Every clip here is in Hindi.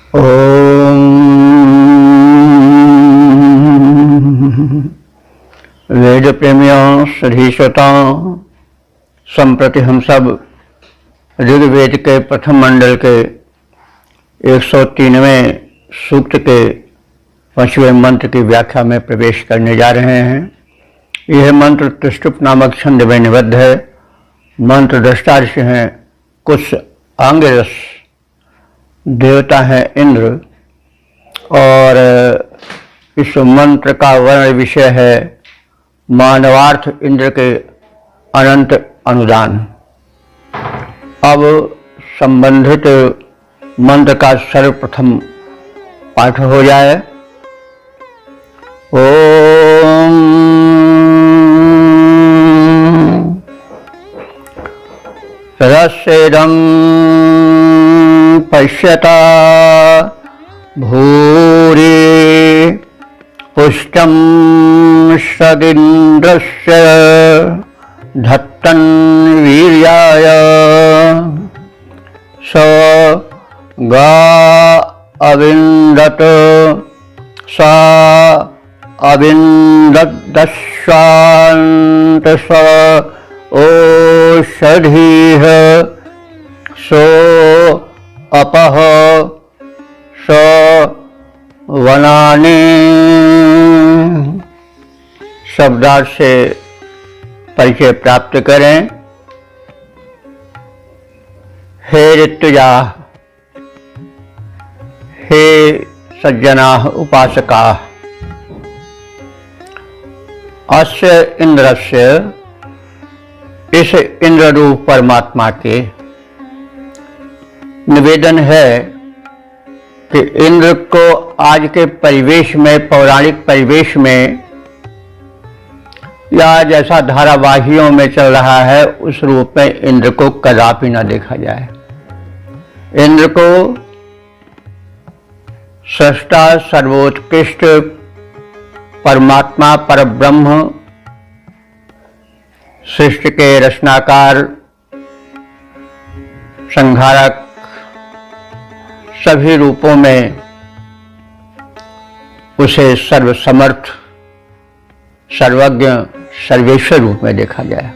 ओम वेद प्रेमियों सभी श्रोताओं, संप्रति हम सब ऋग्वेद के प्रथम मंडल के 103वें सूक्त के 5वें मंत्र की व्याख्या में प्रवेश करने जा रहे हैं। यह मंत्र त्रिष्टुप नामक छंद में निबद्ध है। मंत्र दृष्टा ऋषि हैं कुश आंगिरस, देवता है इंद्र, और इस मंत्र का वर्ण विषय है मानवार्थ इंद्र के अनंत अनुदान। अब संबंधित मंत्र का सर्वप्रथम पाठ हो जाए। ओम सदस्येदं पश्यता भूरि पुष्टं सदिन्द्रस्य धत्तं वीर्याय स गा अविन्दत सा अविन्ददश्वान्त स ओषधीः सो अपह स वनानि। शब्दार्थ से परिचय प्राप्त करें। हे ऋतुजा, हे सज्जना उपासका, अस्य इंद्रस्य, इस इंद्र रूप परमात्मा के निवेदन है कि इंद्र को आज के परिवेश में, पौराणिक परिवेश में, या जैसा धारावाहियों में चल रहा है उस रूप में इंद्र को कदापि न देखा जाए। इंद्र को सृष्टा, सर्वोत्कृष्ट परमात्मा, परब्रह्म, सृष्टि के रचनाकार, संहारक, सभी रूपों में उसे सर्वसमर्थ, सर्वज्ञ, सर्वेश्वर रूप में देखा गया,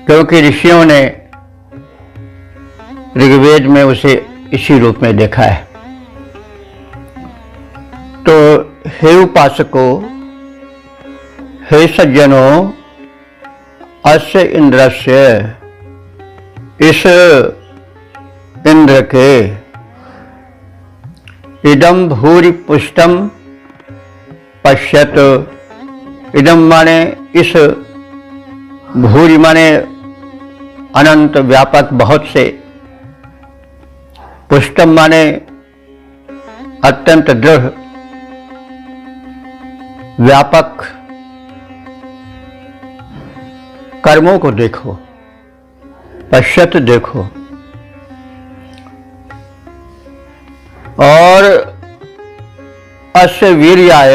क्योंकि ऋषियों ने ऋग्वेद में उसे इसी रूप में देखा है। तो हे उपासकों, हे सज्जनों, अस्य इंद्रस्य, इस इंद्र के, इदम भूरि पुष्टम पश्यत, इदम माने इस, भूरि माने अनंत, व्यापक, बहुत से, पुष्टम माने अत्यंत दृढ़, व्यापक कर्मों को देखो, पश्यत देखो। और अस्य वीर्याय,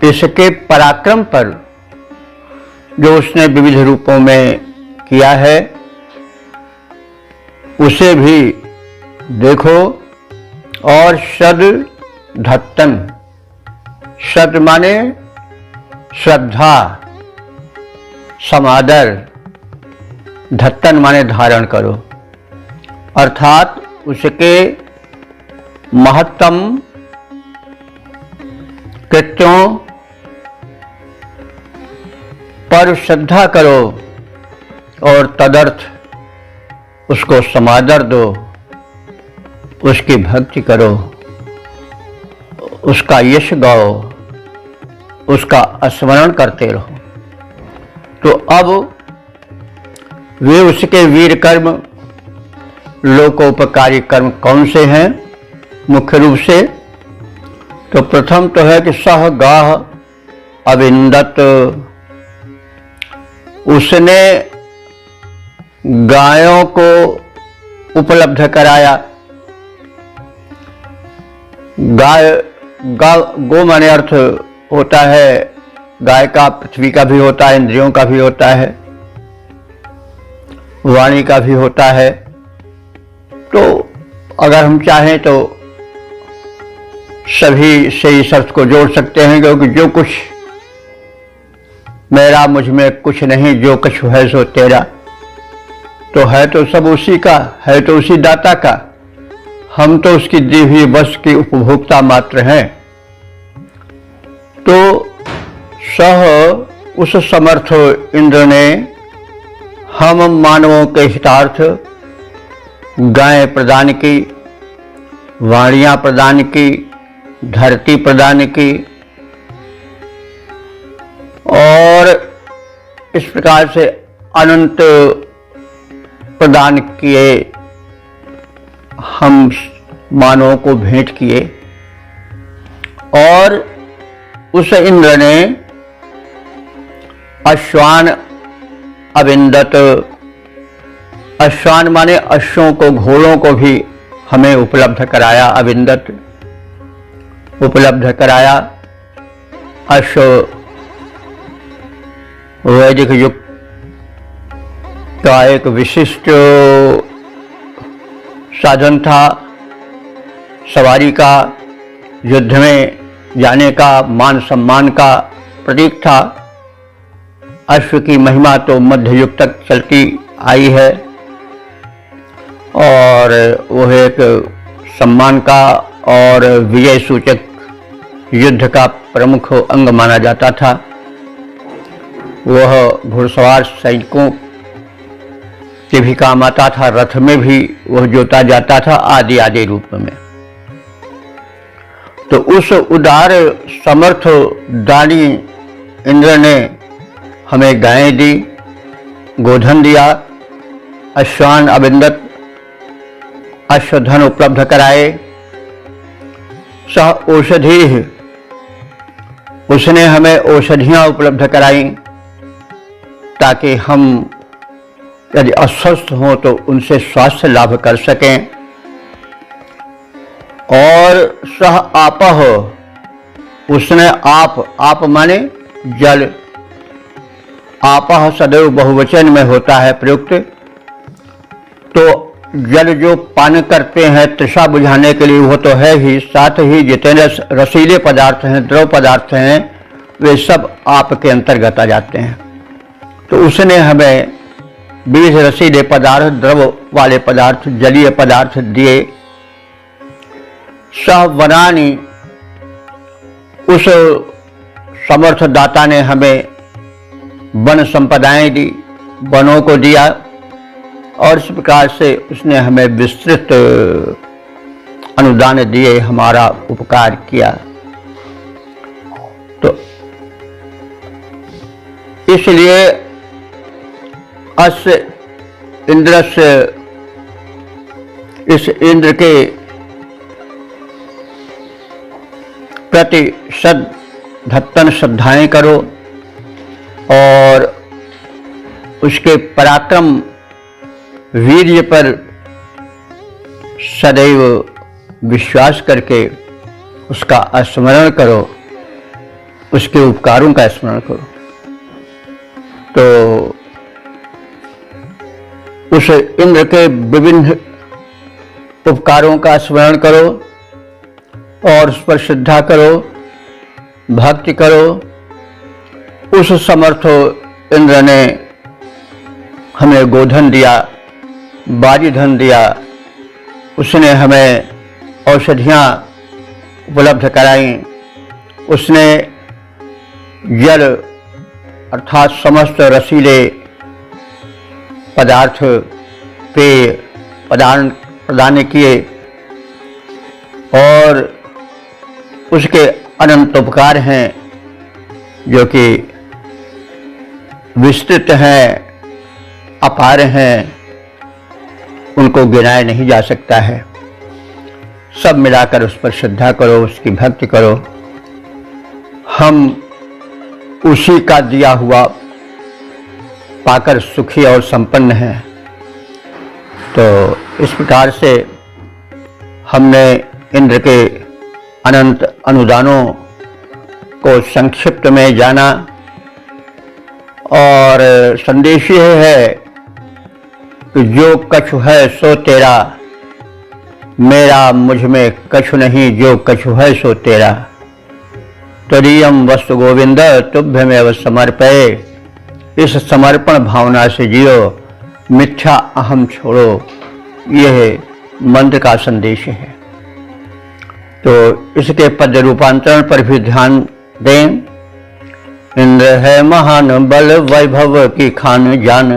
इसके पराक्रम पर जो उसने विविध रूपों में किया है उसे भी देखो। और शद धत्तन, शद माने श्रद्धा, समादर, धत्तन माने धारण करो, अर्थात उसके महत्तम कृत्यों पर श्रद्धा करो और तदर्थ उसको समादर दो, उसकी भक्ति करो, उसका यश गाओ, उसका स्मरण करते रहो। तो अब वे उसके वीर कर्म, लोकोपकारी कर्म कौन से हैं? मुख्य रूप से तो प्रथम तो है कि सह गाह अविंदत, उसने गायों को उपलब्ध कराया। गाय, गो माने अर्थ होता है गाय का, पृथ्वी का भी होता है, इंद्रियों का भी होता है, वाणी का भी होता है। तो अगर हम चाहें तो सभी से इस अर्थ को जोड़ सकते हैं, क्योंकि जो कुछ मेरा मुझ में कुछ नहीं, जो कुछ है सो तेरा। तो है तो सब उसी का, है तो उसी दाता का, हम तो उसकी दी हुई वश की उपभोक्ता मात्र हैं। तो सह उस समर्थ इंद्र ने हम मानवों के हितार्थ गायें प्रदान की, वाणियां प्रदान की, धरती प्रदान की, और इस प्रकार से अनंत प्रदान किए, हम मानवों को भेंट किए। और उस इंद्र ने अश्वान अविंदत, अश्वान माने अश्वों को, घोड़ों को भी हमें उपलब्ध कराया, अविंदत उपलब्ध कराया। अश्व वैदिक युग का एक विशिष्ट साधन था, सवारी का, युद्ध में जाने का, मान सम्मान का प्रतीक था। अश्व की महिमा तो मध्य युग तक चलती आई है और वह एक सम्मान का और विजय सूचक युद्ध का प्रमुख अंग माना जाता था। वह घुड़सवार सैनिकों के भी काम आता था, रथ में भी वह जोता जाता था, आदि आदि रूप में। तो उस उदार समर्थ दानी इंद्र ने हमें गायें दी, गोधन दिया, अश्वान अविंदत अश्वधन उपलब्ध कराए। सह औषधि, उसने हमें औषधियां उपलब्ध कराई ताकि हम यदि अस्वस्थ हों तो उनसे स्वास्थ्य लाभ कर सकें। और सह आपह, उसने आप माने जल, आपह सदैव बहुवचन में होता है प्रयुक्त। तो जल जो पान करते हैं तृषा बुझाने के लिए वो तो है ही, साथ ही जितने रसीले पदार्थ हैं, द्रव पदार्थ हैं, वे सब आप के अंतर्गत आ जाते हैं। तो उसने हमें 20 रसीले पदार्थ, द्रव वाले पदार्थ, जलीय पदार्थ दिए। सह वनानि, उस समर्थ दाता ने हमें वन संपदाएं दी, वनों को दिया, और इस प्रकार से उसने हमें विस्तृत अनुदान दिए, हमारा उपकार किया। तो इसलिए अस्य इंद्रस्य, इस इंद्र के प्रति धत्तन श्रद्धाएं करो और उसके पराक्रम वीर्य पर सदैव विश्वास करके उसका स्मरण करो, उसके उपकारों का स्मरण करो। तो उस इंद्र के विभिन्न उपकारों का स्मरण करो और उस पर श्रद्धा करो, भक्ति करो। उस समर्थ इंद्र ने हमें गोधन दिया, बाजी धन दिया, उसने हमें औषधियाँ उपलब्ध कराई, उसने जल अर्थात समस्त रसीले पदार्थ पेय प्रदान किए, और उसके अनंत उपकार हैं जो कि विस्तृत हैं, अपार हैं, उनको गिनाया नहीं जा सकता है। सब मिलाकर उस पर श्रद्धा करो, उसकी भक्ति करो। हम उसी का दिया हुआ पाकर सुखी और संपन्न हैं। तो इस प्रकार से हमने इंद्र के अनंत अनुदानों को संक्षिप्त में जाना, और संदेश यह है कि जो कछु है सो तेरा, मेरा मुझ में कछु नहीं, जो कछु है सो तेरा। त्वदीयम वस्तु गोविंद तुभ्यमेव समर्पये। इस समर्पण भावना से जियो, मिथ्या अहम छोड़ो, यह मंत्र का संदेश है। तो इसके पद रूपांतरण पर भी ध्यान दें। इंद्र है महान बल वैभव की खान जान,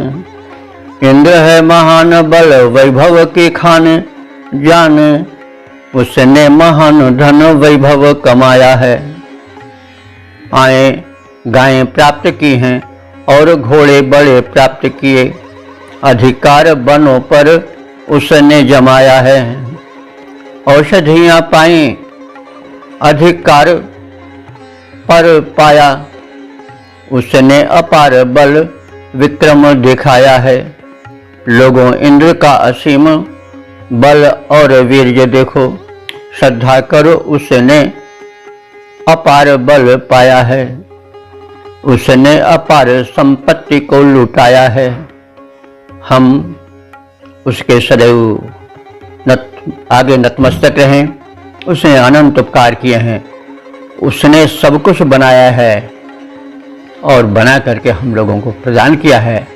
इंद्र है महान बल वैभव की खान जान, उसने महान धन वैभव कमाया है। आए गायें प्राप्त की हैं और घोड़े बड़े प्राप्त किए, अधिकार बनों पर उसने जमाया है। औषधियाँ पाई अधिकार पर पाया, उसने अपार बल विक्रम दिखाया है। लोगों इंद्र का असीम बल और वीर्य देखो, श्रद्धा करो उसने अपार बल पाया है। उसने अपार संपत्ति को लुटाया है। हम उसके सदैव आगे नतमस्तक रहें। उसने अनंत उपकार किए हैं, उसने सब कुछ बनाया है और बना करके हम लोगों को प्रदान किया है।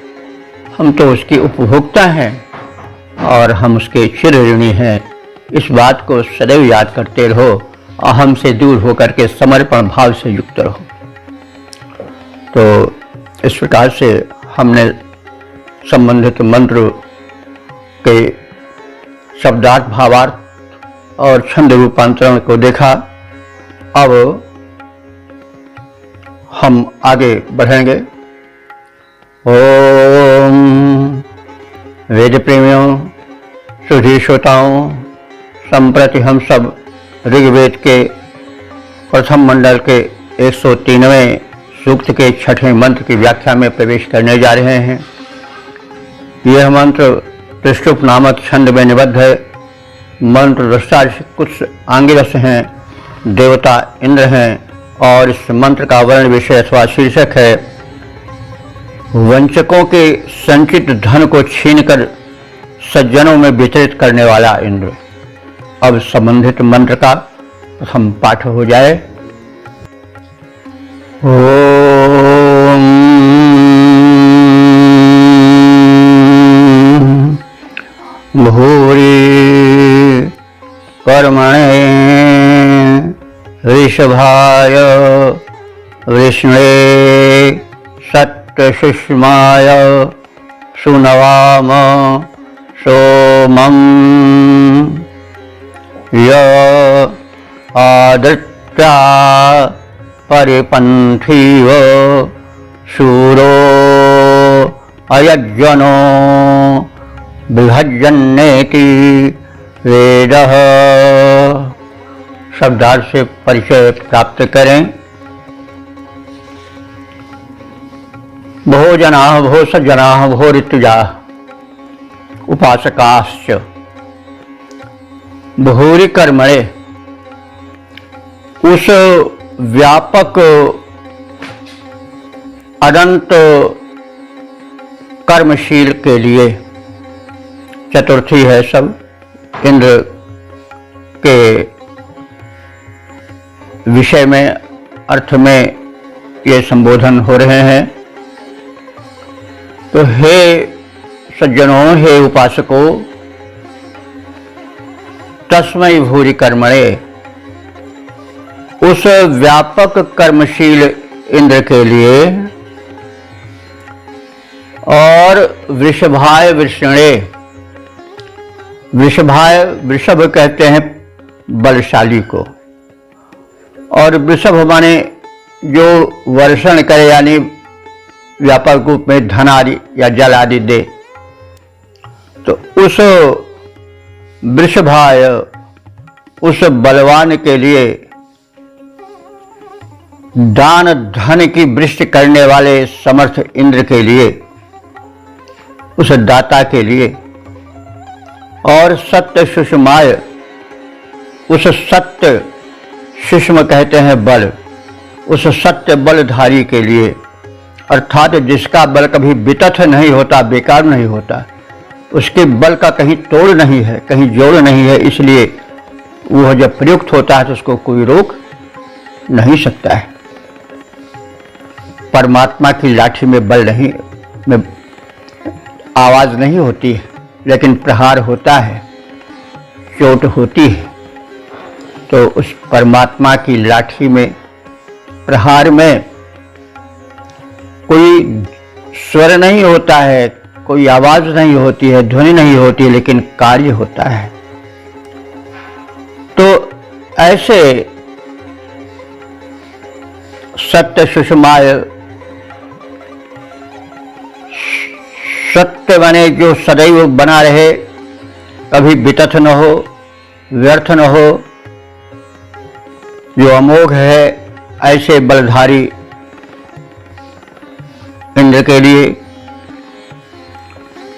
हम तो उसकी उपभोक्ता हैं और हम उसके चिर ऋणी हैं। इस बात को सदैव याद करते रहो, अहम से दूर होकर के समर्पण भाव से युक्त रहो। तो इस प्रकार से हमने संबंधित मंत्र के शब्दार्थ, भावार्थ और छंद रूपांतरण को देखा। अब हम आगे बढ़ेंगे। ओम वेद प्रेमियों, सुधी श्रोताओं, संप्रति हम सब ऋग्वेद के प्रथम मंडल के 103वें सूक्त के 6वें मंत्र की व्याख्या में प्रवेश करने जा रहे हैं। यह मंत्र त्रिष्टुप नामक छंद में निबद्ध है। मंत्र दृष्टा कुछ आंगिरस हैं, देवता इंद्र हैं और इस मंत्र का वर्ण विषय अथवा शीर्षक है वंचकों के संचित धन को छीनकर सज्जनों में वितरित करने वाला इंद्र। अब संबंधित मंत्र का प्रथम पाठ हो जाए। ओम भूरि कर्मणे ऋषभाय विष्णुवे सत्यसुष्माय सुनवाम सोमं य आदित्या परिपन्थीव शूरो अयज्जनो बृहज्जन्नेति वेदः। शब्दार्थ से परिचय प्राप्त करें। भोजनाः भो सज्जनाः भो ऋतुजाः उपासकाश्च भूरि कर्मणे। उस व्यापक अनंत कर्मशील के लिए, चतुर्थी है सब, इंद्र के विषय में, अर्थ में ये संबोधन हो रहे हैं। तो हे सज्जनों, हे उपासकों, तस्मै भूरि कर्मणे, उस व्यापक कर्मशील इंद्र के लिए और वृषभाय विष्णुवे। वृषभाय, वृषभ कहते हैं बलशाली को, और वृषभ माने जो वर्षण करे, यानी व्यापक रूप में धन आदि या जल आदि दे। तो उस वृषभाय, उस बलवान के लिए, दान धन की वृष्टि करने वाले समर्थ इंद्र के लिए, उस दाता के लिए, और सत्य सुषमाय, उस सत्य, सुषम कहते हैं बल, उस सत्य बलधारी के लिए, अर्थात जिसका बल कभी वितथ नहीं होता, बेकार नहीं होता, उसके बल का कहीं तोड़ नहीं है, कहीं जोड़ नहीं है, इसलिए वह जब प्रयुक्त होता है तो उसको कोई रोक नहीं सकता है। परमात्मा की लाठी में बल नहीं, में आवाज नहीं होती है, लेकिन प्रहार होता है, चोट होती है। तो उस परमात्मा की लाठी में, प्रहार में कोई स्वर नहीं होता है, कोई आवाज नहीं होती है, ध्वनि नहीं होती है, लेकिन कार्य होता है। तो ऐसे सत्य सुषमाय, सत्य बने जो सदैव बना रहे, कभी वितथ न हो, व्यर्थ न हो, जो अमोघ है, ऐसे बलधारी इंद्र के लिए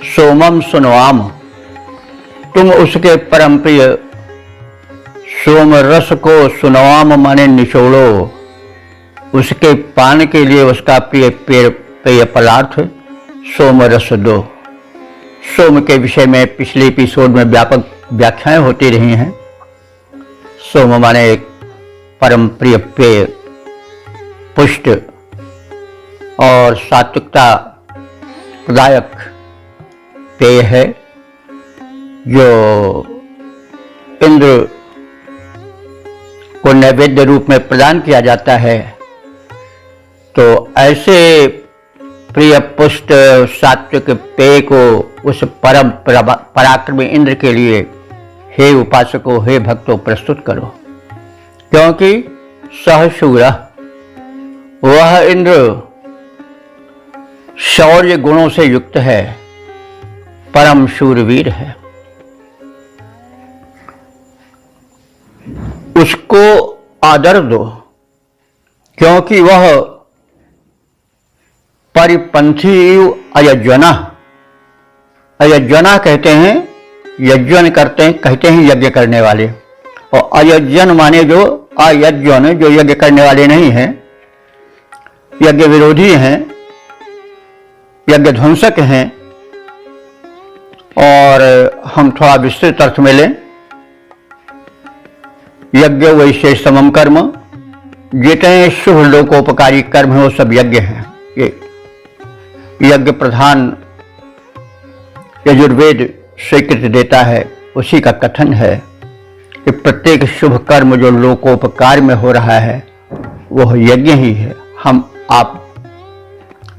सोमम सुनवाम, तुम उसके परम प्रिय सोम रस को सुनवाम माने निचोड़ो, उसके पान के लिए उसका प्रिय पेय पदार्थ सोम रस दो। सोम के विषय में पिछले एपिसोड में व्यापक व्याख्याएं होती रही हैं। सोम माने एक परम प्रिय पेय, पुष्ट और सात्विकता प्रदायक पेय है, जो इंद्र को नैवेद्य रूप में प्रदान किया जाता है। तो ऐसे प्रिय पुष्ट सात्विक पेय को उस परम पराक्रमी इंद्र के लिए हे उपासकों, हे भक्तों प्रस्तुत करो, क्योंकि सह शूरः, वह इंद्र शौर्य गुणों से युक्त है, परम शूरवीर है। उसको आदर दो, क्योंकि वह परिपंथी अयज्वना, अयज्वना कहते हैं, यज्ञन करते हैं, कहते हैं यज्ञ करने वाले, और अयज्ञन माने जो अयज्ञन, जो यज्ञ करने वाले नहीं हैं, यज्ञ विरोधी हैं, यज्ञ ध्वंसक हैं। और हम थोड़ा विस्तृत अर्थ में लें, यज्ञ वैसे समम कर्म, जितने शुभ लोकोपकारी कर्म है वो सब यज्ञ हैं। ये यज्ञ प्रधान यजुर्वेद स्वीकृति देता है, उसी का कथन है कि प्रत्येक शुभ कर्म जो लोकोपकार में हो रहा है वह यज्ञ ही है। हम आप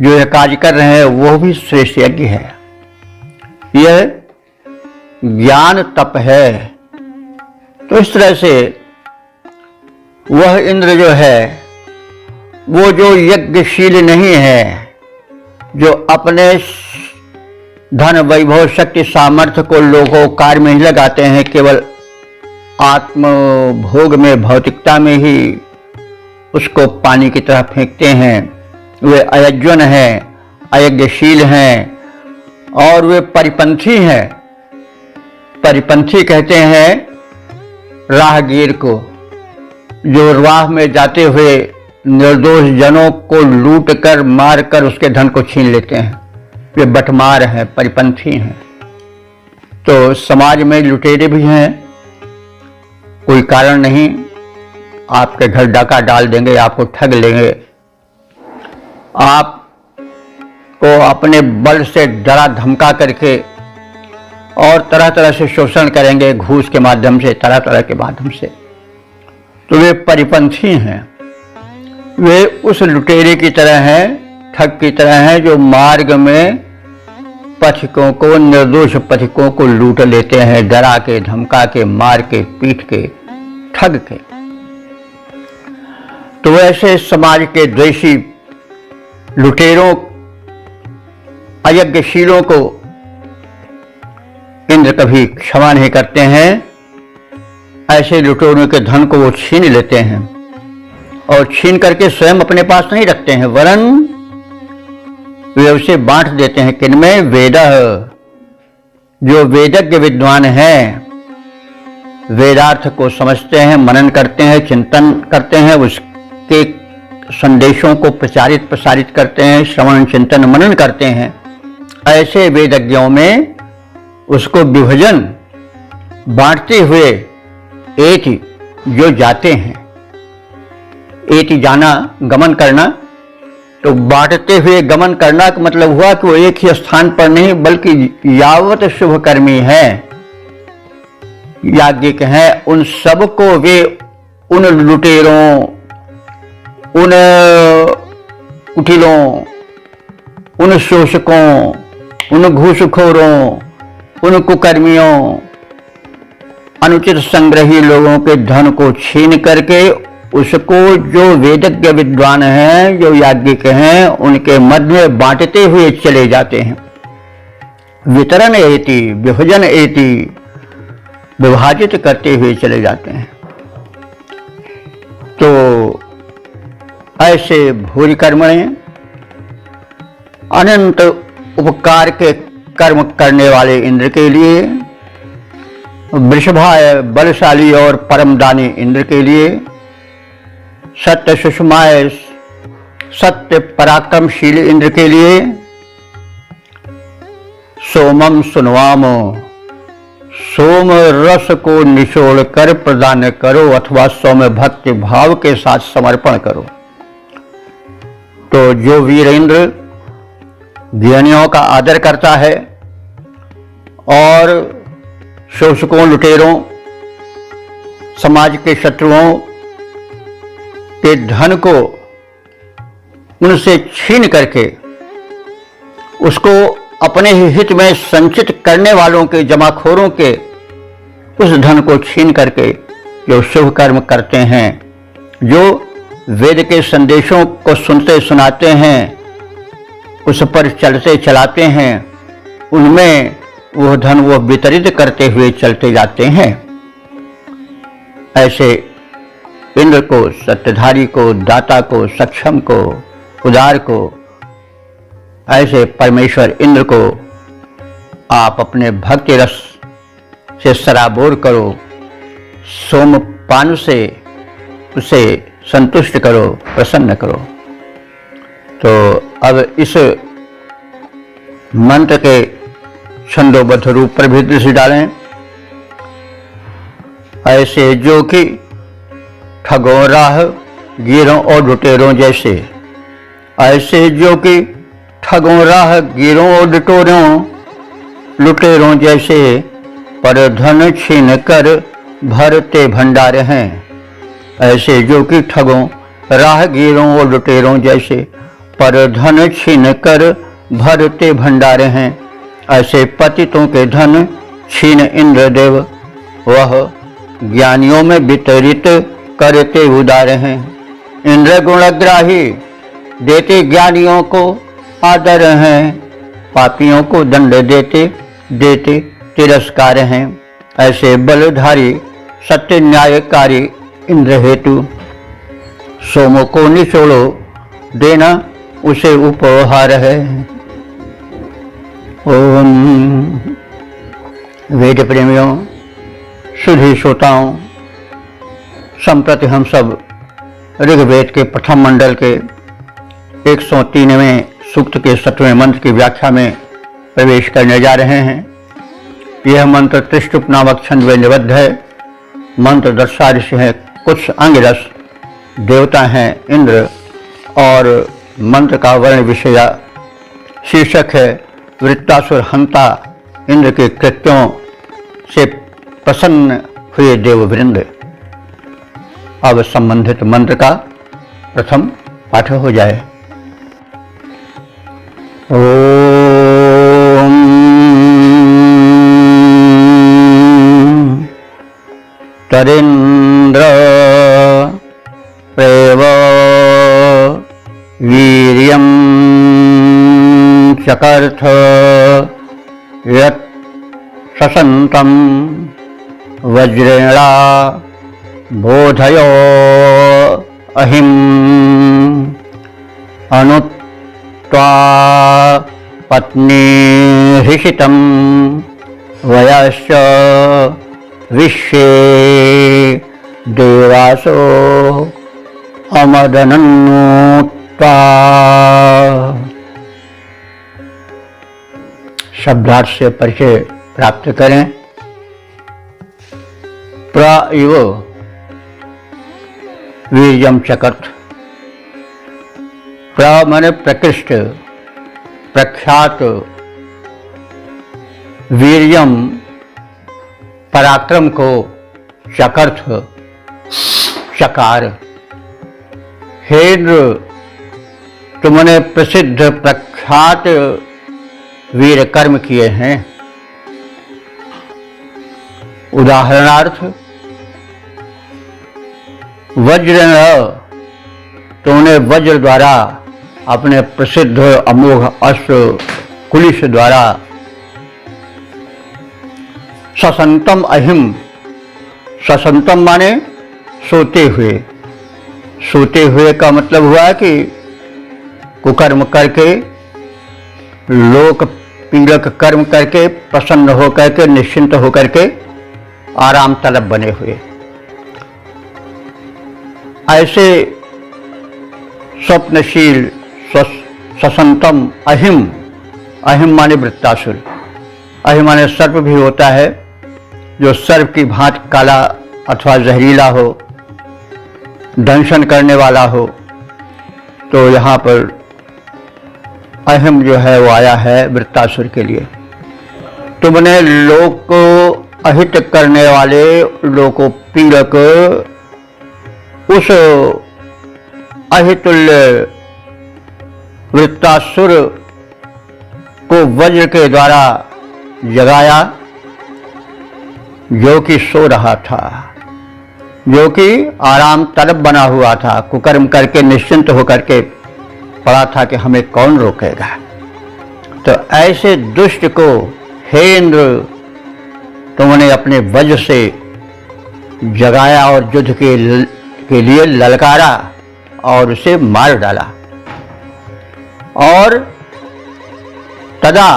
जो यह कार्य कर रहे हैं वो भी श्रेष्ठ यज्ञ है। यह ज्ञान तप है। तो इस तरह से वह इंद्र जो है, वो जो यज्ञशील नहीं है, जो अपने धन वैभव शक्ति सामर्थ्य को लोगों कार्य में ही लगाते हैं, केवल आत्म भोग में, भौतिकता में ही उसको पानी की तरह फेंकते हैं, वे अयज्ञन हैं, अयज्ञशील हैं, और वे परिपंथी हैं। परिपंथी कहते हैं राहगीर को, जो राह में जाते हुए निर्दोष जनों को लूट कर, मार कर उसके धन को छीन लेते हैं, वे बटमार हैं, परिपंथी हैं। तो समाज में लुटेरे भी हैं, कोई कारण नहीं आपके घर डाका डाल देंगे, आपको ठग लेंगे, आपको अपने बल से डरा धमका करके और तरह तरह से शोषण करेंगे, घूस के माध्यम से, तरह तरह के माध्यम से। तो वे परिपंथी हैं, वे उस लुटेरे की तरह हैं, ठग की तरह हैं, जो मार्ग में पथिकों को, निर्दोष पथिकों को लूट लेते हैं, डरा के, धमका के, मार के, पीट के, ठग के। तो ऐसे समाज के द्वेषी लुटेरों, अयज्ञशीलों को इंद्र कभी क्षमा नहीं करते हैं। ऐसे लुटेरों के धन को वो छीन लेते हैं, और छीन करके स्वयं अपने पास नहीं रखते हैं, वरन वे उसे बांट देते हैं। किनमें? वेदः, जो वेदज्ञ विद्वान हैं, वेदार्थ को समझते हैं, मनन करते हैं, चिंतन करते हैं, उसके संदेशों को प्रचारित प्रसारित करते हैं, श्रवण चिंतन मनन करते हैं। ऐसे वेदज्ञों में उसको विभजन बांटते हुए एति जो जाते हैं, एति जाना गमन करना, तो बांटते हुए गमन करना का मतलब हुआ कि वो एक ही स्थान पर नहीं बल्कि यावत शुभकर्मी है, याज्ञिक हैं, उन सबको वे उन लुटेरों, उन कुटिलों, उन शोषकों, उन घूसखोरों, उन कुकर्मियों, अनुचित संग्रही लोगों के धन को छीन करके उसको जो वेदज्ञ विद्वान हैं, जो याज्ञिक हैं, उनके मध्य में बांटते हुए चले जाते हैं। वितरण एति, विभजन एति, विभाजित करते हुए चले जाते हैं। तो ऐसे भूरि कर्मणे, अनंत उपकार के कर्म करने वाले इंद्र के लिए, वृषभाय बलशाली और परमदानी इंद्र के लिए, सत्य सुषमाय सत्य पराक्रमशील इंद्र के लिए, सोमम सुनवामो, सोम रस को निचोड़ कर प्रदान करो अथवा सौम्य भक्ति भाव के साथ समर्पण करो। तो जो वीरेंद्र ज्ञानियों का आदर करता है और शोषकों, लुटेरों, समाज के शत्रुओं के धन को उनसे छीन करके उसको अपने ही हित में संचित करने वालों के, जमाखोरों के उस धन को छीन करके जो शुभ कर्म करते हैं, जो वेद के संदेशों को सुनते सुनाते हैं, उस पर चलते चलाते हैं, उनमें वह धन वो वितरित करते हुए चलते जाते हैं। ऐसे इंद्र को, सत्यधारी को, दाता को, सक्षम को, उदार को, ऐसे परमेश्वर इंद्र को आप अपने भक्ति रस से सराबोर करो, सोमपान से उसे संतुष्ट करो, प्रसन्न करो। तो अब इस मंत्र के छंदोबद्ध रूप पर भी दृष्टि डालें। ऐसे जो कि ठगों, राह गिरों और लुटेरों जैसे, ऐसे जो कि ठगों, राह गिरों और लुटेरों जैसे पर धन छीन कर भरते भंडार हैं। ऐसे जो कि ठगों, राहगीरों और लुटेरों जैसे पर धन छीन कर भरते भंडार हैं। ऐसे पतितों के धन छीन इंद्रदेव वह ज्ञानियों में वितरित करते उदार हैं। इंद्र गुणग्राही देते ज्ञानियों को आदर हैं, पापियों को दंड देते देते तिरस्कार हैं। ऐसे बलधारी सत्य न्यायकारी इंद्र हेतु सोमों को निचोड़ो देना उसे उपहार है। ओम वेद प्रेमियों, सुधी श्रोताओं, संप्रति हम सब ऋग्वेद के प्रथम मंडल के 103वें सूक्त के 7वें मंत्र की व्याख्या में प्रवेश करने जा रहे हैं। यह मंत्र त्रिष्टुप नामक छंद में निबद्ध है। मंत्र दर्शादृश्य है, कुछ अंगिरस देवता हैं इंद्र, और मंत्र का वर्ण विषय शीर्षक है वृत्तासुर हंता इंद्र के कृत्यों से प्रसन्न हुए देववृंद। अब संबंधित मंत्र का प्रथम पाठ हो जाए। ओम तरिंद्र प्रेव वीर्यं चकर्थ यत् ससन्तं वज्रेणा बोधयो अहिम् अनुत्वा पत्नी हृषितं वयश्च विश्वे देवासो अमदनन्नुत्वा। शब्दार्थ से परिचय प्राप्त करें। प्र इव वीर्यम चकर्थ। प्र माने प्रकृष्ट, प्रख्यात, वीर्यम पराक्रम को, चकर्थ चकार। हेन्द्र तुमने प्रसिद्ध प्रख्यात वीर कर्म किए हैं। उदाहरणार्थ वज्र, तुमने वज्र द्वारा अपने प्रसिद्ध अमोघ अस्त्र कुलिश द्वारा ससंतम अहिम, ससंतम माने सोते हुए, सोते हुए का मतलब हुआ कि कुकर्म करके, लोक पीड़क कर्म करके, प्रसन्न होकर के, निश्चिंत होकर के आराम तलब बने हुए, ऐसे स्वप्नशील ससंतम अहिम, अहिम माने वृत्तासुर, अहिम माने सर्प भी होता है जो सर्प की भांति काला अथवा जहरीला हो, दंशन करने वाला हो। तो यहाँ पर अहिम जो है वो आया है वृत्तासुर के लिए। तुमने लोक को अहित करने वाले, लोको पीड़क, उस अहितुल्य वृत्तासुर को वज्र के द्वारा जगाया, जो कि सो रहा था, जो कि आराम तलब बना हुआ था, कुकर्म करके निश्चिंत होकर के पड़ा था कि हमें कौन रोकेगा। तो ऐसे दुष्ट को हे इंद्र तुमने अपने वज्र से जगाया और युद्ध के लिए ललकारा और उसे मार डाला। और तदा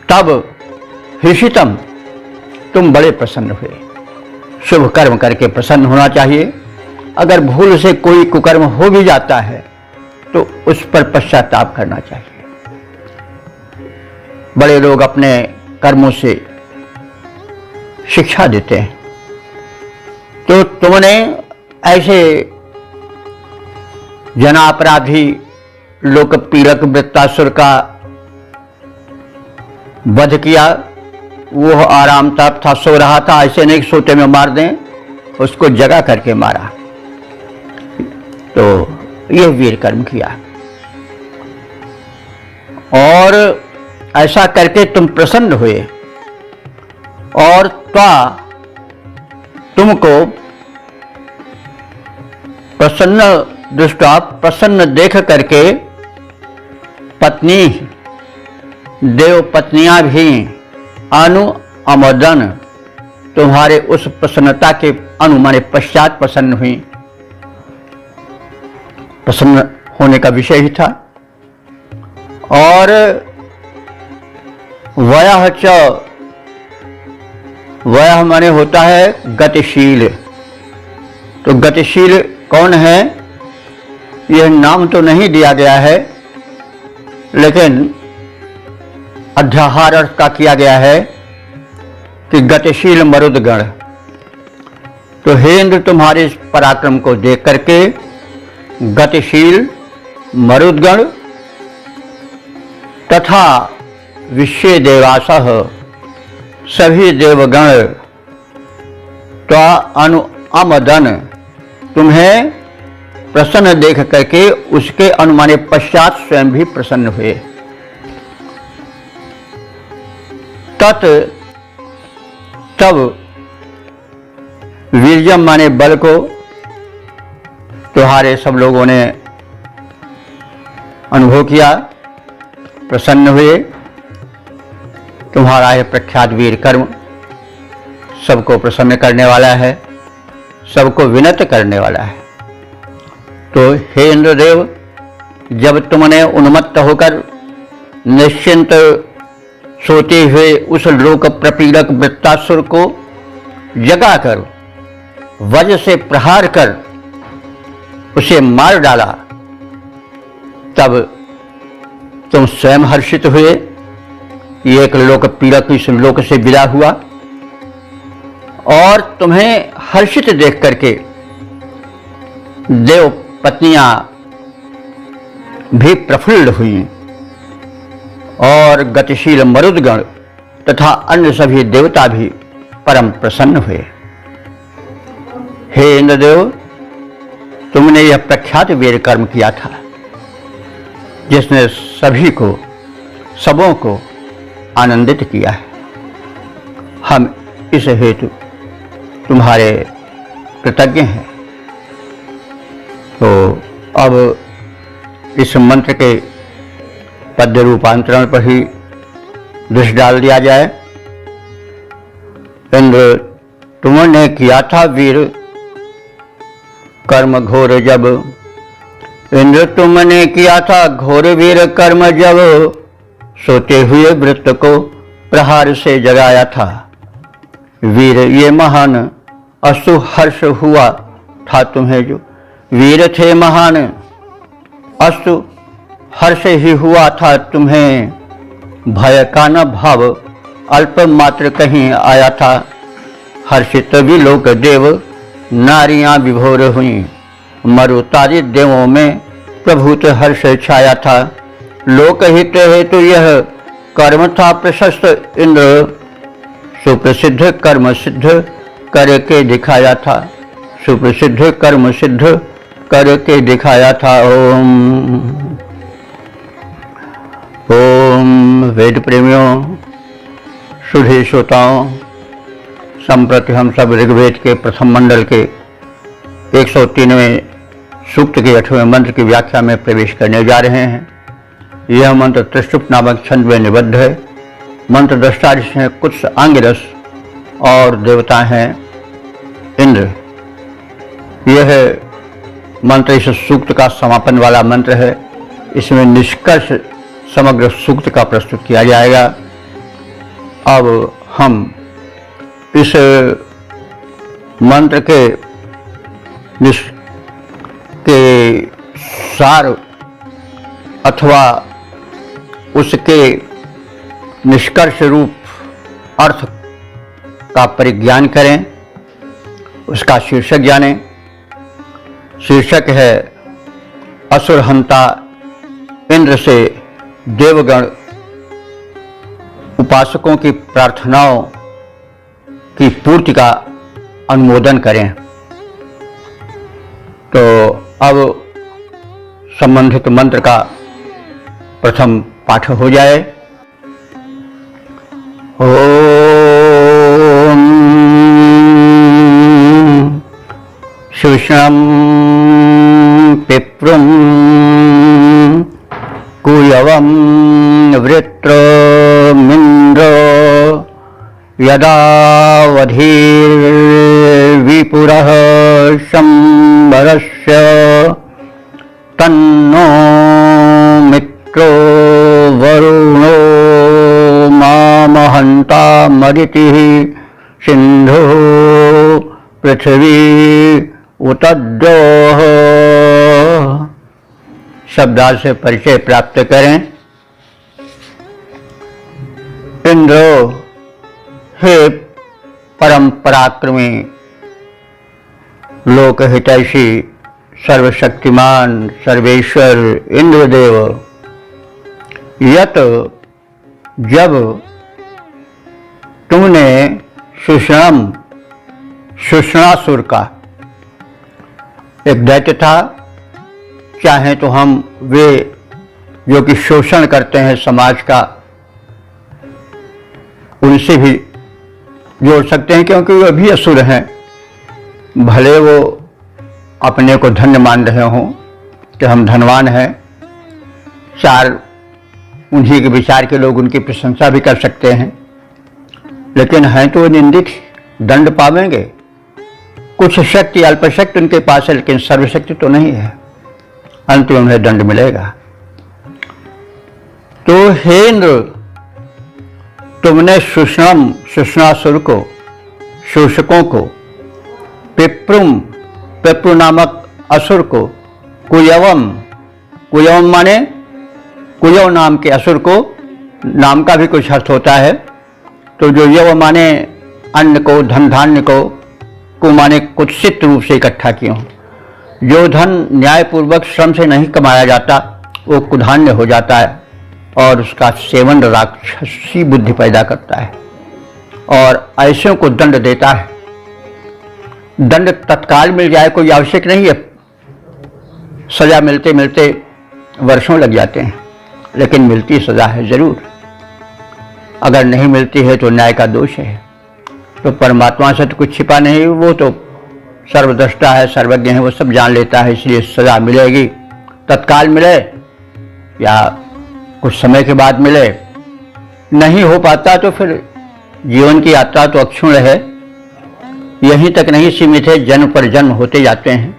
तब हृषितम, तुम बड़े प्रसन्न हुए। शुभ कर्म करके प्रसन्न होना चाहिए। अगर भूल से कोई कुकर्म हो भी जाता है तो उस पर पश्चाताप करना चाहिए। बड़े लोग अपने कर्मों से शिक्षा देते हैं। तो तुमने ऐसे जनापराधी लोक पीड़क वृत्तासुर का वध किया। वो आराम तलब था, सो रहा था, ऐसे नहीं सोते में मार दें, उसको जगा करके मारा। तो यह वीर कर्म किया। और ऐसा करके तुम प्रसन्न हुए और तुमको प्रसन्न दृष्टा, प्रसन्न देख करके पत्नी, देव पत्नियां भी अमदन, तुम्हारे उस प्रसन्नता के माने पश्चात प्रसन्न हुई। प्रसन्न होने का विषय ही था। और वयः च, वयः माने होता है गतिशील। तो गतिशील कौन है, यह नाम तो नहीं दिया गया है, लेकिन अध्याहार अर्थ का किया गया है कि गतिशील मरुदगण। तो हे इंद्र तुम्हारे इस पराक्रम को देख करके गतिशील मरुदगण तथा विश्व देवासः, सभी देवगण अमदन, तुम्हें प्रसन्न देख करके उसके अनुमाने पश्चात स्वयं भी प्रसन्न हुए। तब वीर्यम माने बल को तुम्हारे सब लोगों ने अनुभव किया, प्रसन्न हुए। तुम्हारा यह प्रख्यात वीर कर्म सबको प्रसन्न करने वाला है, सबको विनत करने वाला है। तो हे इंद्रदेव, जब तुमने उन्मत्त होकर निश्चिंत सोते हुए उस लोक प्रपीड़क वृत्तासुर को जगाकर वज्र से प्रहार कर उसे मार डाला, तब तुम स्वयं हर्षित हुए ये एक लोक पीड़क इस लोक से विदा हुआ और तुम्हें हर्षित देख करके देव पत्नियां भी प्रफुल्ल हुई और गतिशील मरुदगण तथा अन्य सभी देवता भी परम प्रसन्न हुए। हे इंद्रदेव, तुमने यह प्रख्यात वीर कर्म किया था जिसने सभी को सबों को आनंदित किया है। हम इस हेतु तुम्हारे कृतज्ञ हैं। तो अब इस मंत्र के पद्य रूपांतरण पर ही दृष्टि डाल दिया जाए। इंद्र, तुमने किया था वीर कर्म घोर जब, इंद्र तुमने किया था घोर वीर कर्म जब, सोते हुए वृत्त को प्रहार से जगाया था। वीर ये महान अस्तु हर्ष हुआ था तुम्हें जो, वीर थे महान अस्तु हर्ष ही हुआ था तुम्हें। भय का न भाव अल्प मात्र कहीं आया था, हर्षित विलोक देव नारियां विभोर हुई। मरुतादि देवों में प्रभुत हर्ष छाया था, लोकहित हेतु यह कर्म था प्रशस्त। इंद्र सुप्रसिद्ध कर्म सिद्ध करके दिखाया था, सुप्रसिद्ध कर्म सिद्ध करके दिखाया था। ओम वेद प्रेमियों, सुधी श्रोताओं, संप्रति हम सब ऋग्वेद के प्रथम मंडल के 103वें सूक्त के 8वें मंत्र की व्याख्या में प्रवेश करने जा रहे हैं। यह मंत्र त्रिष्टुप नामक छंद में निबद्ध है। मंत्र दृष्टा हैं कुछ आंगिरस और देवता हैं इंद्र। यह मंत्र इस सूक्त का समापन वाला मंत्र है। इसमें निष्कर्ष समग्र सूक्त का प्रस्तुत किया जाएगा। अब हम इस मंत्र के सार अथवा उसके निष्कर्ष रूप अर्थ का परिज्ञान करें, उसका शीर्षक जानें। शीर्षक है असुरहंता इंद्र से देवगण उपासकों की प्रार्थनाओं की पूर्ति का अनुमोदन करें। तो अब संबंधित मंत्र का प्रथम पाठ हो जाए। ओम शुष्णं पिप्रुं कुयवं वृत्रमिन्द्र यदा वधीर्विपुरः शंबरस्य तन्नो मित्रो वरुणो मामहंता मदितिः सिंधु पृथ्वी उतद्रोः। शब्दार्थ से परिचय प्राप्त करें। इंद्रो, हे परम पराक्रमी लोकहितैषी सर्वशक्तिमान सर्वेश्वर इंद्रदेव, यत जब तुमने शुष्णासुर का, एक दैत्य था, चाहे तो हम वे जो कि शोषण करते हैं समाज का, उनसे भी जोड़ सकते हैं क्योंकि वे भी असुर हैं। भले वो अपने को धन्य मान रहे हों कि हम धनवान हैं, चार उन्हीं के विचार के लोग उनकी प्रशंसा भी कर सकते हैं, लेकिन हैं तो निंदित, दंड पावेंगे। कुछ शक्ति अल्पशक्ति उनके पास है, लेकिन सर्वशक्ति तो नहीं है, अंत में उन्हें दंड मिलेगा। तो हे इंद्र, तुमने शुष्णासुर को, शोषकों को, पिप्रु नामक असुर को, कुयवम माने कुयव नाम के असुर को नाम का भी कुछ अर्थ होता है। तो जो यव माने अन्न को, धन धान्य को माने कुत्सित रूप से इकट्ठा किए हों। जो धन न्यायपूर्वक श्रम से नहीं कमाया जाता वो कुधान्य हो जाता है और उसका सेवन राक्षसी बुद्धि पैदा करता है और ऐसे को दंड देता है। दंड तत्काल मिल जाए कोई आवश्यक नहीं है, सजा मिलते मिलते वर्षों लग जाते हैं, लेकिन मिलती सजा है जरूर। अगर नहीं मिलती है तो न्याय का दोष है। तो परमात्मा से तो कुछ छिपा नहीं, वो तो सर्वद्रष्टा है, सर्वज्ञ है, वो सब जान लेता है, इसलिए सजा मिलेगी। तत्काल मिले या कुछ समय के बाद मिले, नहीं हो पाता तो फिर जीवन की यात्रा तो अक्षुण्ण है, यहीं तक नहीं सीमित है, जन्म पर जन्म होते जाते हैं।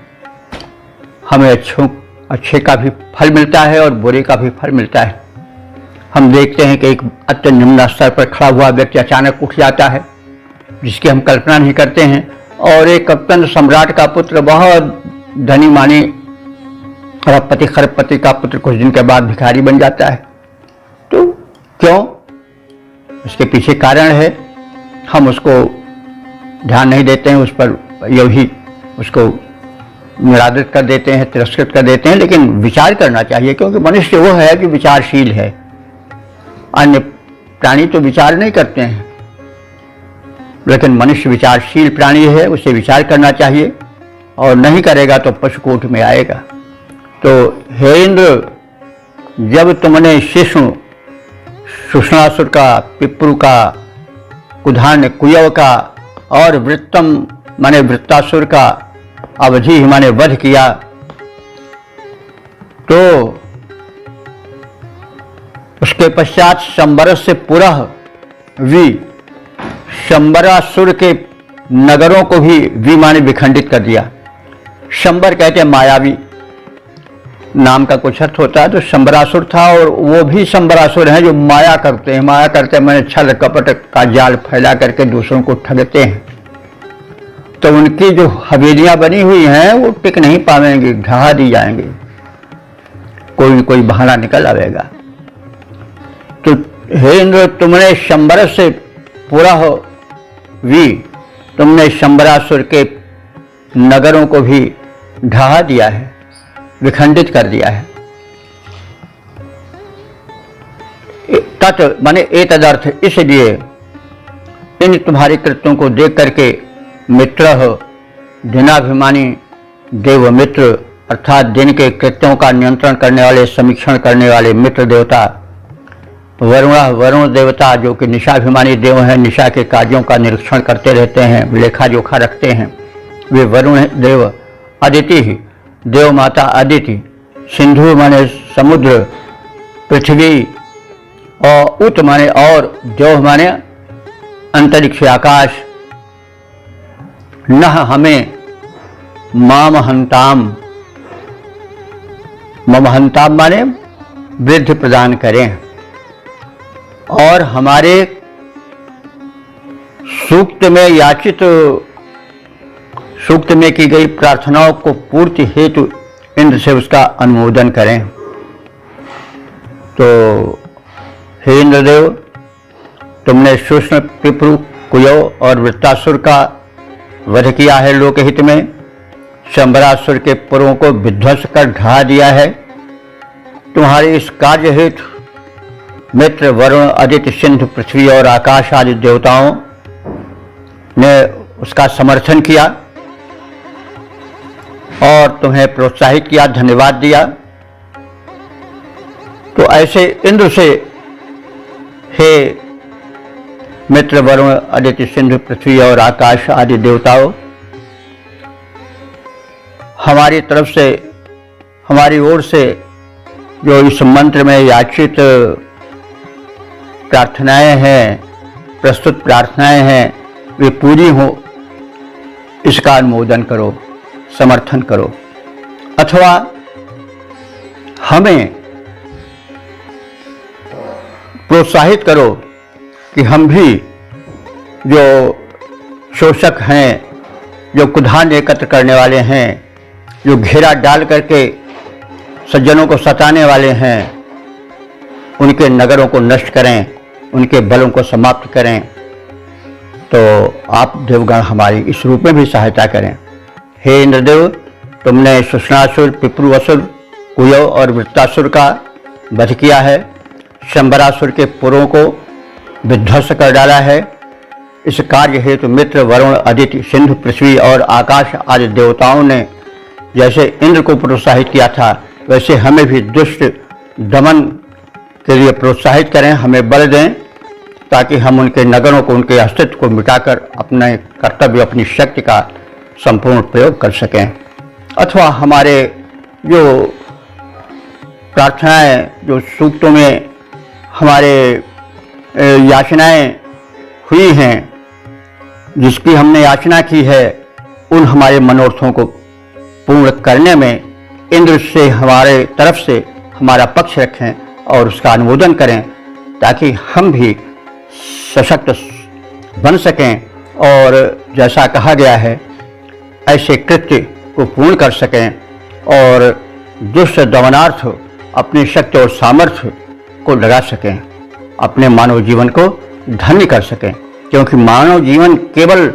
हमें अच्छे का भी फल मिलता है और बुरे का भी फल मिलता है। हम देखते हैं कि एक अत्यंत निम्न स्तर पर खड़ा हुआ व्यक्ति अचानक उठ जाता है जिसकी हम कल्पना नहीं करते हैं, और एक अत्यंत सम्राट का पुत्र, बहुत धनी मानी अरबपति खरबपति का पुत्र कुछ दिन के बाद भिखारी बन जाता है। तो क्यों? उसके पीछे कारण है, हम उसको ध्यान नहीं देते हैं, उस पर यही उसको निरादरित कर देते हैं, तिरस्कृत कर देते हैं। लेकिन विचार करना चाहिए, क्योंकि मनुष्य वो है कि विचारशील है। अन्य प्राणी तो विचार नहीं करते हैं, लेकिन मनुष्य विचारशील प्राणी है, उसे विचार करना चाहिए, और नहीं करेगा तो पशुकूट में आएगा। तो हे इंद्र, जब तुमने शिशु सुषणासुर का, पिप्रू का, कुधान्य कुयव का और वृत्तम माने वृत्तासुर का अवधि माने वध किया, तो उसके पश्चात शंबरस से पुरः वी, शंबरासुर के नगरों को भी वी माने विखंडित कर दिया। शंबर कहते हैं मायावी, नाम का कुछ अर्थ होता है। तो शंबरासुर था, और वो भी शंबरासुर हैं जो माया करते हैं। माया करते हैं मैंने छल कपट का जाल फैला करके दूसरों को ठगते हैं। तो उनकी जो हवेलियां बनी हुई हैं वो टिक नहीं पाएंगी, ढहा दी जाएंगी, कोई न कोई बहाना निकल आएगा। तो हे इंद्र, तुमने शंबर से पूरा हो वी, तुमने शंबरासुर के नगरों को भी ढहा दिया है, विखंडित कर दिया है। तत् माने एतदर्थ, इसलिए इन तुम्हारे कृत्यों को देख करके मित्र हो, दिनाभिमानी देवमित्र अर्थात दिन के कृत्यों का नियंत्रण करने वाले, समीक्षण करने वाले मित्र देवता, वरुण देवता जो कि निशाभिमानी देव हैं, निशा के कार्यों का निरीक्षण करते रहते हैं, लेखा जोखा रखते हैं, वे वरुण देव। अदिति ही देव माता अदिति, सिंधु माने समुद्र, पृथ्वी, और उत माने और, देव माने अंतरिक्ष आकाश। न हमें मामहंताम, ममहंताम माने वृद्धि प्रदान करें, और हमारे सूक्त में याचित, सूक्त में की गई प्रार्थनाओं को पूर्ति हेतु इंद्र से उसका अनुमोदन करें। तो हे इंद्रदेव, तुमने शुष्ण, पिपरू, कुयो और वृत्तासुर का वध किया है लोकहित में, शंबरासुर के पुरों को विध्वंस कर ढहा दिया है। तुम्हारे इस कार्य हेतु मित्र, वरुण, आदित्य, सिंधु, पृथ्वी और आकाश आदि देवताओं ने उसका समर्थन किया और तुम्हें प्रोत्साहित किया, धन्यवाद दिया। तो ऐसे इंद्र से हे मित्र, वरुण, आदित्य, सिंधु, पृथ्वी और आकाश आदि देवताओं, हमारी तरफ से, हमारी ओर से जो इस मंत्र में याचित प्रार्थनाएं हैं, प्रस्तुत प्रार्थनाएं हैं, वे पूरी हो, इसका अनुमोदन करो, समर्थन करो, अथवा हमें प्रोत्साहित करो कि हम भी जो शोषक हैं, जो कुधान्य एकत्र करने वाले हैं, जो घेरा डाल करके सज्जनों को सताने वाले हैं, उनके नगरों को नष्ट करें, उनके बलों को समाप्त करें, तो आप देवगण हमारी इस रूप में भी सहायता करें। हे इंद्रदेव, तुमने सुषणासुर, पिपरुअसुर, कुयव और वृत्तासुर का वध किया है, शंबरासुर के पुरों को विध्वस्त कर डाला है। इस कार्य हेतु मित्र, वरुण, अदिति, सिंधु, पृथ्वी और आकाश आदि देवताओं ने जैसे इंद्र को प्रोत्साहित किया था, वैसे हमें भी दुष्ट दमन के लिए प्रोत्साहित करें, हमें बल दें, ताकि हम उनके नगरों को, उनके अस्तित्व को मिटाकर अपने कर्तव्य, अपनी शक्ति का संपूर्ण प्रयोग कर सकें। अथवा हमारे जो प्रार्थनाएं, जो सूक्तों में हमारे याचनाएं हुई हैं, जिसकी हमने याचना की है, उन हमारे मनोरथों को पूर्ण करने में इंद्र से, हमारे तरफ से हमारा पक्ष रखें और उसका अनुमोदन करें, ताकि हम भी सशक्त बन सकें और जैसा कहा गया है ऐसे कृत्य को पूर्ण कर सकें और दुष्ट दमनार्थ अपनी शक्ति और सामर्थ्य को लगा सकें, अपने मानव जीवन को धन्य कर सकें। क्योंकि मानव जीवन केवल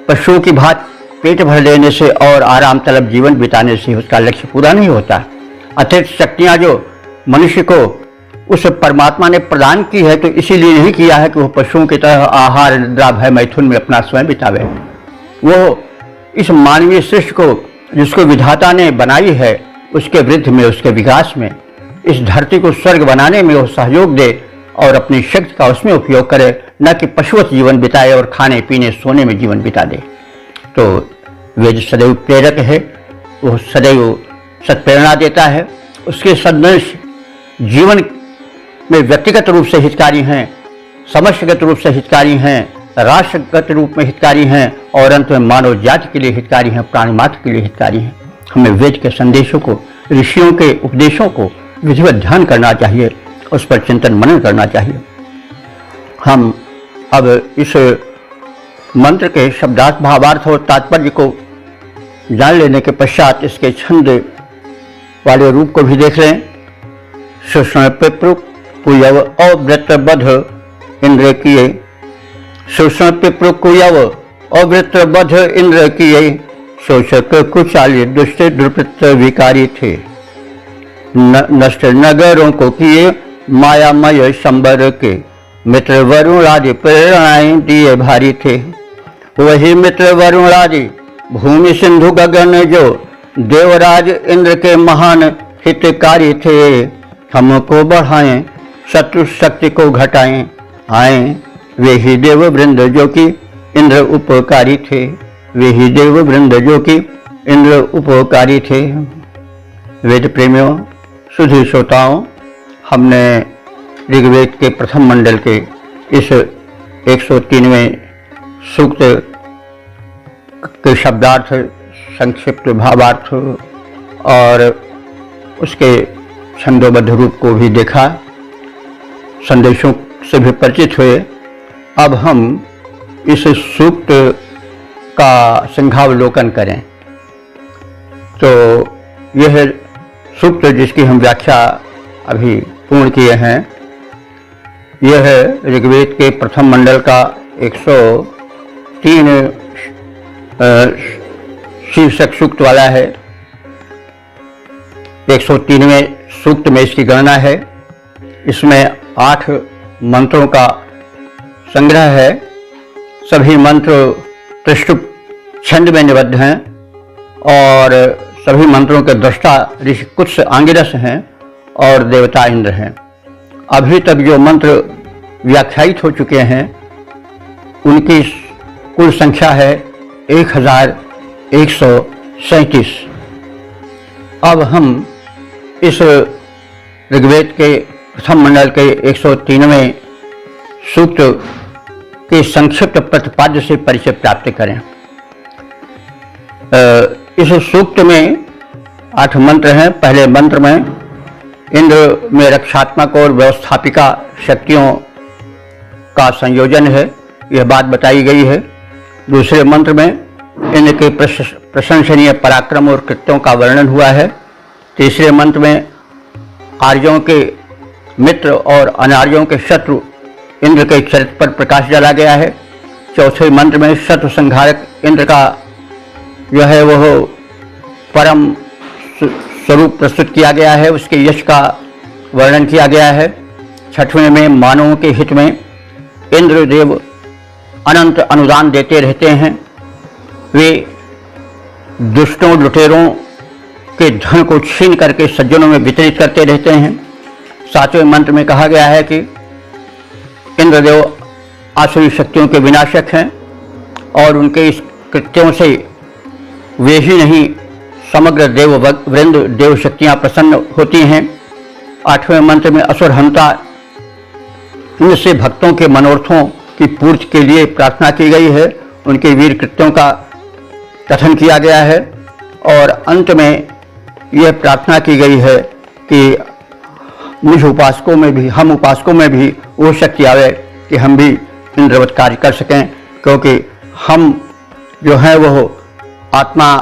पशुओं की भांति पेट भर लेने से और आराम तलब जीवन बिताने से उसका लक्ष्य पूरा नहीं होता। अतिरिक्त शक्तियाँ जो मनुष्य को उस परमात्मा ने प्रदान की है, तो इसीलिए नहीं किया है कि वो पशुओं की तरह आहार, निद्रा, भय, मैथुन में अपना स्वयं बितावे। वो इस मानवीय सृष्टि को, जिसको विधाता ने बनाई है, उसके वृद्धि में, उसके विकास में, इस धरती को स्वर्ग बनाने में वो सहयोग दे और अपनी शक्ति का उसमें उपयोग करे, न कि पशुवत जीवन बिताए और खाने पीने सोने में जीवन बिता दे। तो वेद सदैव प्रेरक है, वो सदैव सत्प्रेरणा देता है। उसके सदृश जीवन में व्यक्तिगत रूप से हितकारी हैं, समष्टिगत रूप से हितकारी हैं, राष्ट्रगत रूप में हितकारी हैं और अंत में मानव जाति के लिए हितकारी हैं, प्राणी मात्र के लिए हितकारी हैं। हमें वेद के संदेशों को, ऋषियों के उपदेशों को विधिवत ध्यान करना चाहिए, उस पर चिंतन मनन करना चाहिए। हम अब इस मंत्र के शब्दार्थ, भावार्थ और तात्पर्य को जान लेने के पश्चात इसके छंद वाले रूप को भी देख लें। सुषण पिपृ कुयव अवृत बध इंद्र किए, सुषण पिपृ कुयव अवृत बध इंद्र किए, शोषक कुचाली दुष्ट दुर्वृत्त विकारी थे, नष्ट नगरों को किए मायामय शंबर के, मित्र वरुण आदि प्रेरणाएं दिए भारी थे। वही मित्र वरुण आदि भूमि सिंधु गगन जो देवराज इंद्र के महान हितकारी थे, हमको बढ़ाएं शत्रु शक्ति को घटाएं, आए वे ही देव वृंद जो कि इंद्र उपकारी थे, वे ही देव वृंद जो कि इंद्र उपकारी थे। वेद प्रेमियों, सुधी श्रोताओं, हमने ऋग्वेद के प्रथम मंडल के इस 103वें सूक्त के शब्दार्थ, संक्षिप्त भावार्थ और उसके छंदोबद्ध रूप को भी देखा, संदेशों से भी परिचित हुए। अब हम इस सूक्त का संघावलोकन करें। तो यह सूक्त जिसकी हम व्याख्या अभी पूर्ण किए हैं, यह ऋग्वेद के प्रथम मंडल का 103 शीर्षक सूक्त वाला है। 103वें सूक्त में इसकी गणना है। इसमें 8 मंत्रों का संग्रह है। सभी मंत्र त्रिष्टुप छंद में निबद्ध हैं और सभी मंत्रों के दृष्टा ऋषि कुत्स आंगिरस हैं और देवता इंद्र हैं। अभी तक जो मंत्र व्याख्यायित हो चुके हैं उनकी कुल संख्या है 1137। अब हम इस ऋग्वेद के प्रथम मंडल के 103वें सूक्त के संक्षिप्त प्रतिपाद्य से परिचय प्राप्त करें। इस सूक्त में 8 मंत्र हैं। पहले मंत्र में इंद्र में रक्षात्मक और व्यवस्थापिका शक्तियों का संयोजन है, यह बात बताई गई है। दूसरे मंत्र में इंद्र के प्रशंसनीय पराक्रम और कृत्यों का वर्णन हुआ है। तीसरे मंत्र में आर्यों के मित्र और अनार्यों के शत्रु इंद्र के चरित्र पर प्रकाश डाला गया है। चौथे मंत्र में शत्रु संहारक इंद्र का जो है वह परम स्वरूप प्रस्तुत किया गया है, उसके यश का वर्णन किया गया है। छठवें में मानवों के हित में इंद्रदेव अनंत अनुदान देते रहते हैं, वे दुष्टों लुटेरों के धन को छीन करके सज्जनों में वितरित करते रहते हैं। सातवें मंत्र में कहा गया है कि इंद्रदेव आसुरी शक्तियों के विनाशक हैं और उनके इस कृत्यों से वे ही नहीं समग्र देव वृंद देव शक्तियाँ प्रसन्न होती हैं। आठवें मंत्र में असुर हंता इनसे भक्तों के मनोरथों की पूर्ति के लिए प्रार्थना की गई है, उनके वीर कृत्यों का कथन किया गया है और अंत में यह प्रार्थना की गई है कि मुझ उपासकों में भी, हम उपासकों में भी वो शक्ति आवे कि हम भी इंद्रवत कार्य कर सकें, क्योंकि हम जो है वह आत्मा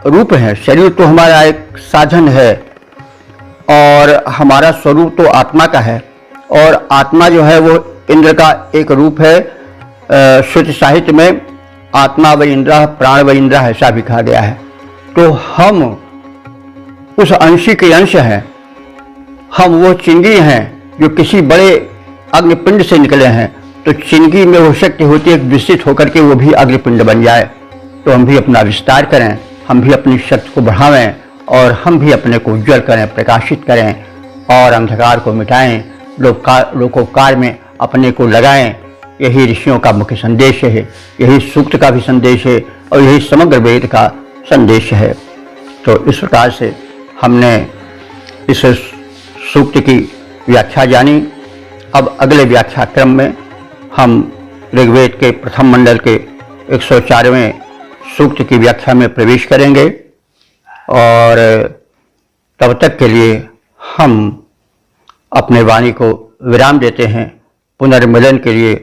रूप है। शरीर तो हमारा एक साधन है और हमारा स्वरूप तो आत्मा का है और आत्मा जो है वो इंद्र का एक रूप है। श्रुति साहित्य में आत्मा व इंद्र प्राण व इंद्र ऐसा भी कहा गया है। तो हम उस अंशी के अंश हैं, हम वो चिंगी हैं जो किसी बड़े अग्निपिंड से निकले हैं, तो चिंगी में वो शक्ति होती है विस्तृत होकर के वो भी अग्निपिंड बन जाए। तो हम भी अपना विस्तार करें, हम भी अपनी शक्ति को बढ़ावें और हम भी अपने को उज्ज्वल करें, प्रकाशित करें और अंधकार को मिटाएं, लोकोपकार में अपने को लगाएं। यही ऋषियों का मुख्य संदेश है, यही सूक्त का भी संदेश है और यही समग्र वेद का संदेश है। तो इस प्रकार से हमने इस सूक्त की व्याख्या जानी। अब अगले व्याख्या क्रम में हम ऋग्वेद के प्रथम मंडल के 104वें सूक्त की व्याख्या में प्रवेश करेंगे और तब तक के लिए हम अपने वाणी को विराम देते हैं। पुनर्मिलन के लिए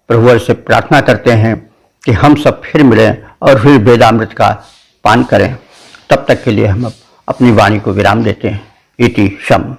प्रभुवर से प्रार्थना करते हैं कि हम सब फिर मिलें और फिर वेदामृत का पान करें। तब तक के लिए हम अपनी वाणी को विराम देते हैं। इति शम।